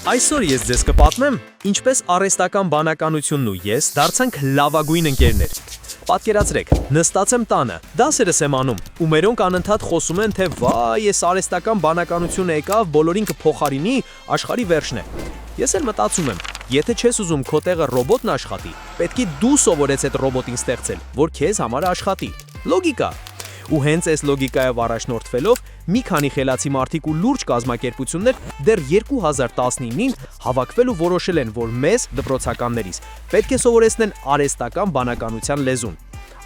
Այսօր ես ձեզ կպատմեմ, ինչպես արհեստական բանականությունն ու ես դարձանք լավագույն ընկերներ։ Պատկերացրեք, նստած եմ տանը, դասերս եմ անում, ու մերոնք անընդհատ խոսում են, թե վայ, ես արհեստական բանականությունը եկավ, բոլորին կփոխարինի, աշխարհի վերջն է։ Ես էլ մտածում եմ, եթե չես ուզում քո տեղը ռոբոտն աշխատի, պետք է դու սովորես այդ ռոբոտին ստեղծել, որ քեզ համար աշխատի։ Լոգիկա։ Ու հենց այս լոգիկայով առաջնորդվելով մի քանի խելացի մարդիկ ու լուրջ կազմակերպություններ դեռ 2019-ին հավաքվել ու որոշել են, որ մեզ դպրոցականներիս պետք է սովորեցնեն արհեստական բանականության լեզուն։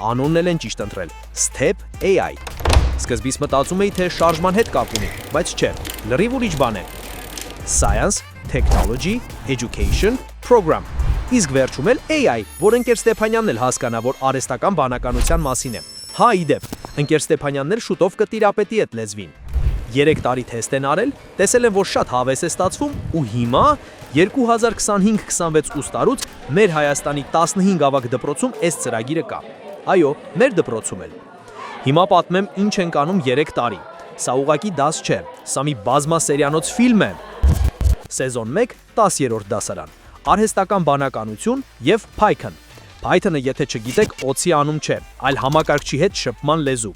Անունն էլ են ճիշտ ընտրել՝ Step AI։ Սկզբից մտածում էի, թե շարժման հետ կապ ունի, բայց չէ, լրիվ ուրիշ բան է։ Science, Technology, Education, Program։ Իսկ վերջում էլ AI, որ ընկեր Ստեփանյանն էլ հասկանա, որ արհեստական բանականության մասին է։ Հա, իդեպ, ընկեր Ստեփանյանն էլ շուտով կտիրապետի այդ լեզվին։ 3 տարի թեստ են արել, տեսել են, որ շատ հավես է ստացվում, ու հիմա 2025-26 ուստարուց մեր Հայաստանի 15 ավագ դպրոցում այս ծրագիրը կա։ Այո, մեր դպրոցում էլ։ Հիմա պատմեմ ինչ ենք անում 3 տարի։ Սա ուղղակի դաս չէ, սա մի բազմասերիանոց ֆիլմ է։ Սեզոն 1, 10-րդ դասարան։ Արհեստական բանականություն եւ Python։ Python-ը, եթե չգիտեք, օծի անում չէ, այլ համակարգչի հետ շփման լեզու։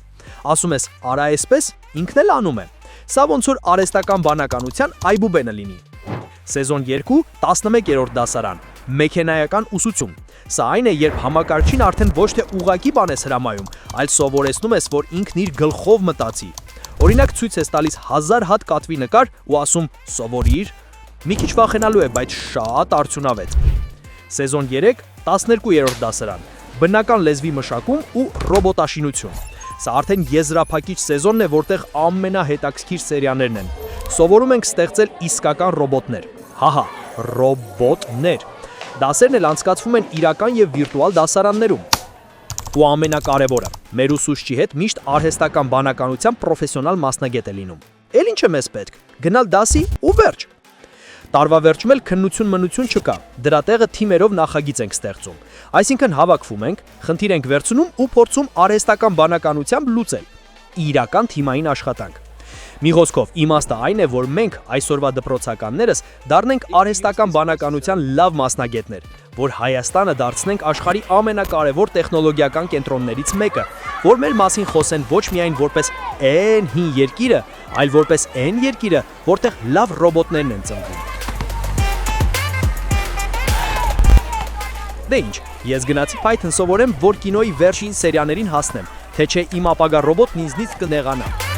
Ասում ես, արա այսպես, ինքն էլ անում է։ Սա ոնց որ արհեստական բանականության այբուբենը լինի։ Սեզոն 2, 11-րդ դասարան։ Մեքենայական ուսուցում։ Սա այն է, երբ համակարգչին արդեն ոչ թե ուղղակի բան ես հրամայում, այլ սովորեցնում ես, որ ինքն իր գլխով մտածի։ Օրինակ ցույց ես տալիս 1000 հատ կատվի նկար ու ասում՝ սովորիր։ Մի քիչ վախենալու է, բայց շատ արդյունավետ։ Սեզոն 3, 12-րդ դասարան։ Բնական լեզվի մշակում ու ռոբոտաշինություն։ Սա արդեն եզրափակիչ սեզոնն է, որտեղ ամենահետաքրքիր սերիաներն են։ Սովորում ենք ստեղծել իսկական ռոբոտներ։ Հահա, ռոբոտներ։ Դասերն էլ անցկացվում են իրական եւ վիրտուալ դասարաններում։ Ու ամենակարևորը, մեր ուսուցչի հետ միշտ արհեստական բանականության պրոֆեսիոնալ մասնագետ է լինում։ Էլ ինչ է մեզ պետք։ Գնալ դասի ու վերջ։ Տարվա վերջում էլ քննություն-մնություն չկա, դրա տեղը թիմերով նախագիծ ենք ստեղծում, այսինքն հավաքվում ենք, խնդիր ենք վերցնում ու փորձում արհեստական բանականությամբ լուծել, իրական թիմային աշխատանք։ Մի խոսքով, իմաստը այն է, որ մենք այսօրվա դպրոցականներս դառնենք արհեստական բանականության լավ մասնագետներ, որ Հայաստանը դարձնենք աշխարհի ամենակարևոր տեխնոլոգիական կենտրոններից մեկը, որ մեր մասին խոսեն ոչ միայն որպես այն հին երկիրը, այլ որպես այն երկիրը, որտեղ լավ ռոբոտներն են ծնվում։ Դե ինչ, ես գնացի Python սովորեմ, որ կինոյի վերջին սերիաներին հասնեմ, թե չէ իմ ապագա ռոբոտն ինձնից կնեղանա։